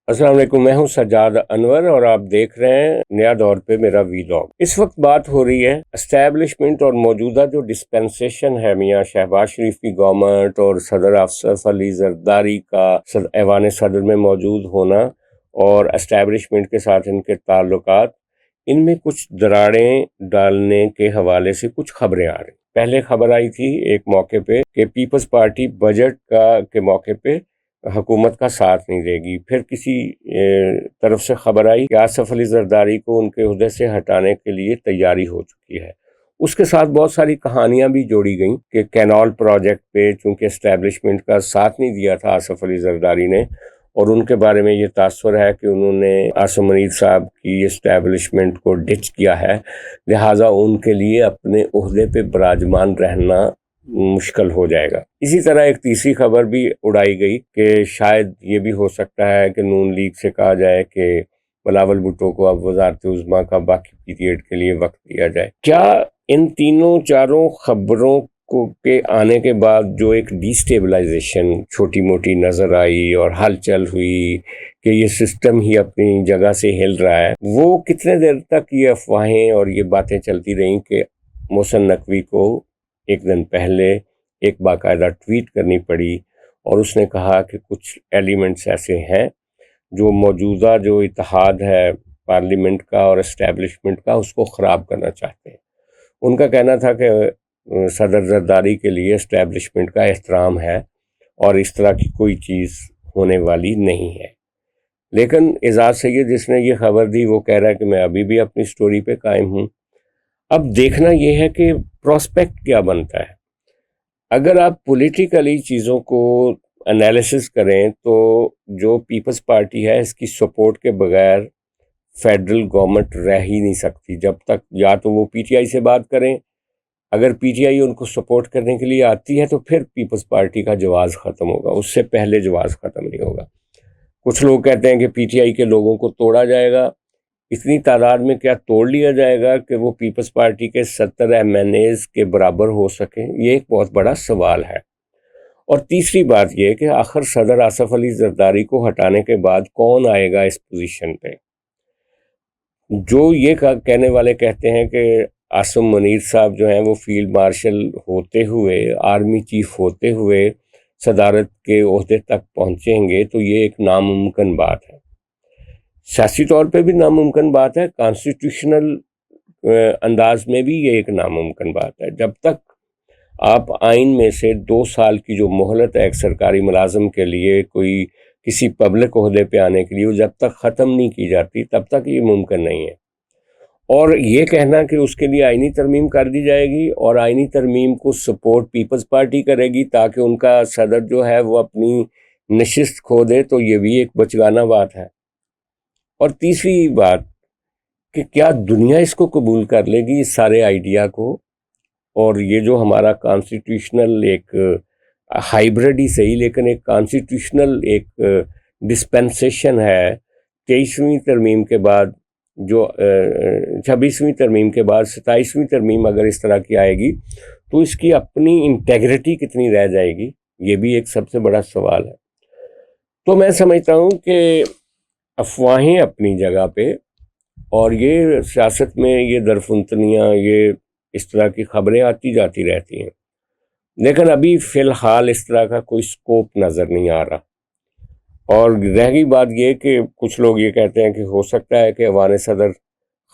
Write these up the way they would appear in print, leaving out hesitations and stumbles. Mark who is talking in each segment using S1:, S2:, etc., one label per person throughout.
S1: السلام علیکم، میں ہوں سجاد انور اور آپ دیکھ رہے ہیں نیا دور پہ میرا ویلاگ۔ اس وقت بات ہو رہی ہے اسٹیبلشمنٹ اور موجودہ جو ڈسپینسیشن ہے میاں شہباز شریف کی گورنمنٹ اور صدر اشرف علی زرداری کا ایوان صدر میں موجود ہونا اور اسٹیبلشمنٹ کے ساتھ ان کے تعلقات، ان میں کچھ دراڑیں ڈالنے کے حوالے سے کچھ خبریں آ رہی۔ پہلے خبر آئی تھی ایک موقع پہ کہ پیپلز پارٹی بجٹ کے موقع پہ حکومت کا ساتھ نہیں دے گی، پھر کسی طرف سے خبر آئی کہ آصف علی زرداری کو ان کے عہدے سے ہٹانے کے لیے تیاری ہو چکی ہے۔ اس کے ساتھ بہت ساری کہانیاں بھی جوڑی گئیں کہ کینال پروجیکٹ پہ چونکہ اسٹیبلشمنٹ کا ساتھ نہیں دیا تھا آصف علی زرداری نے، اور ان کے بارے میں یہ تاثر ہے کہ انہوں نے عاصم منیر صاحب کی اسٹیبلشمنٹ کو ڈچ کیا ہے، لہٰذا ان کے لیے اپنے عہدے پہ براجمان رہنا مشکل ہو جائے گا۔ اسی طرح ایک تیسری خبر بھی اڑائی گئی کہ شاید یہ بھی ہو سکتا ہے کہ نون لیگ سے کہا جائے کہ بلاول بھٹو کو اب وزارت عظمیٰ کا باقی پیریڈ کے لیے وقت دیا جائے۔ کیا ان تینوں چاروں خبروں کے آنے کے بعد جو ایک ڈی سٹیبلائزیشن چھوٹی موٹی نظر آئی اور ہلچل ہوئی کہ یہ سسٹم ہی اپنی جگہ سے ہل رہا ہے، وہ کتنے دیر تک یہ افواہیں اور یہ باتیں چلتی رہیں کہ محسن نقوی کو ایک دن پہلے ایک باقاعدہ ٹویٹ کرنی پڑی اور اس نے کہا کہ کچھ ایلیمنٹس ایسے ہیں جو موجودہ جو اتحاد ہے پارلیمنٹ کا اور اسٹیبلشمنٹ کا، اس کو خراب کرنا چاہتے ہیں۔ ان کا کہنا تھا کہ صدر زرداری کے لیے اسٹیبلشمنٹ کا احترام ہے اور اس طرح کی کوئی چیز ہونے والی نہیں ہے، لیکن اعزاز سید جس نے یہ خبر دی وہ کہہ رہا ہے کہ میں ابھی بھی اپنی سٹوری پہ قائم ہوں۔ اب دیکھنا یہ ہے کہ پراسپیکٹ کیا بنتا ہے۔ اگر آپ پولیٹیکلی چیزوں کو انالیسس کریں تو جو پیپلز پارٹی ہے اس کی سپورٹ کے بغیر فیڈرل گورنمنٹ رہ ہی نہیں سکتی، جب تک یا تو وہ پی ٹی آئی سے بات کریں، اگر پی ٹی آئی ان کو سپورٹ کرنے کے لیے آتی ہے تو پھر پیپلز پارٹی کا جواز ختم ہوگا، اس سے پہلے جواز ختم نہیں ہوگا۔ کچھ لوگ کہتے ہیں کہ پی ٹی آئی کے لوگوں کو توڑا جائے گا، اتنی تعداد میں کیا توڑ لیا جائے گا کہ وہ پیپلز پارٹی کے 70 ایم این ایز کے برابر ہو سکیں؟ یہ ایک بہت بڑا سوال ہے۔ اور تیسری بات یہ کہ آخر صدر آصف علی زرداری کو ہٹانے کے بعد کون آئے گا اس پوزیشن پہ؟ جو یہ کہنے والے کہتے ہیں کہ عاصم منیر صاحب جو ہیں وہ فیلڈ مارشل ہوتے ہوئے، آرمی چیف ہوتے ہوئے صدارت کے عہدے تک پہنچیں گے، تو یہ ایک ناممکن بات ہے۔ سیاسی طور پہ بھی ناممکن بات ہے، کانسٹیٹیوشنل انداز میں بھی یہ ایک ناممکن بات ہے۔ جب تک آپ آئین میں سے 2 سال کی جو مہلت ہے ایک سرکاری ملازم کے لیے کوئی کسی پبلک عہدے پہ آنے کے لیے، جب تک ختم نہیں کی جاتی تب تک یہ ممکن نہیں ہے۔ اور یہ کہنا کہ اس کے لیے آئینی ترمیم کر دی جائے گی اور آئینی ترمیم کو سپورٹ پیپلز پارٹی کرے گی تاکہ ان کا صدر جو ہے وہ اپنی نشست کھو دے، تو یہ بھی ایک بچگانہ بات ہے۔ اور تیسری بات کہ کیا دنیا اس کو قبول کر لے گی اس سارے آئیڈیا کو؟ اور یہ جو ہمارا کانسٹیٹیوشنل ایک ہائیبرڈ ہی صحیح لیکن ایک کانسٹیٹیوشنل ایک ڈسپینسیشن ہے 23ویں ترمیم کے بعد، جو 26ویں ترمیم کے بعد 27ویں ترمیم اگر اس طرح کی آئے گی تو اس کی اپنی انٹیگریٹی کتنی رہ جائے گی؟ یہ بھی ایک سب سے بڑا سوال ہے۔ تو میں سمجھتا ہوں کہ افواہیں اپنی جگہ پہ، اور یہ سیاست میں یہ درفنتنیاں، یہ اس طرح کی خبریں آتی جاتی رہتی ہیں، لیکن ابھی فی الحال اس طرح کا کوئی سکوپ نظر نہیں آ رہا۔ اور رہ گئی بات یہ کہ کچھ لوگ یہ کہتے ہیں کہ ہو سکتا ہے کہ ایوان صدر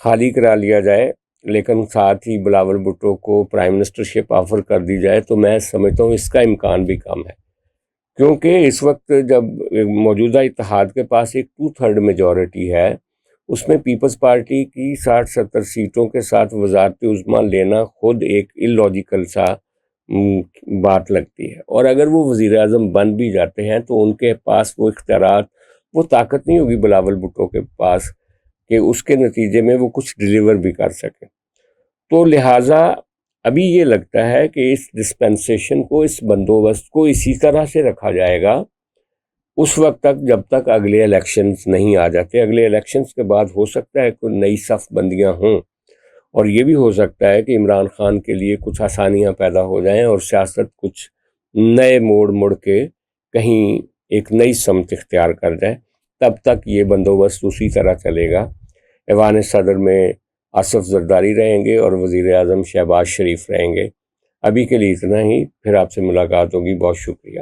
S1: خالی کرا لیا جائے لیکن ساتھ ہی بلاول بھٹو کو پرائم منسٹر شپ آفر کر دی جائے، تو میں سمجھتا ہوں اس کا امکان بھی کم ہے، کیونکہ اس وقت جب موجودہ اتحاد کے پاس ایک 2/3 میجورٹی ہے، اس میں پیپلز پارٹی کی 60-70 سیٹوں کے ساتھ وزارت عظمیٰ لینا خود ایک اللاجیکل سا بات لگتی ہے۔ اور اگر وہ وزیر اعظم بن بھی جاتے ہیں تو ان کے پاس وہ اختیارات، وہ طاقت نہیں ہوگی بلاول بھٹو کے پاس کہ اس کے نتیجے میں وہ کچھ ڈیلیور بھی کر سکیں۔ تو لہٰذا ابھی یہ لگتا ہے کہ اس ڈسپینسیشن کو، اس بندوبست کو اسی طرح سے رکھا جائے گا اس وقت تک جب تک اگلے الیکشنز نہیں آ جاتے۔ اگلے الیکشنز کے بعد ہو سکتا ہے کوئی نئی صف بندیاں ہوں، اور یہ بھی ہو سکتا ہے کہ عمران خان کے لیے کچھ آسانیاں پیدا ہو جائیں اور سیاست کچھ نئے موڑ کے کہیں ایک نئی سمت اختیار کر جائے۔ تب تک یہ بندوبست اسی طرح چلے گا۔ ایوان صدر میں آصف زرداری رہیں گے اور وزیر اعظم شہباز شریف رہیں گے۔ ابھی کے لیے اتنا ہی، پھر آپ سے ملاقات ہوگی۔ بہت شکریہ۔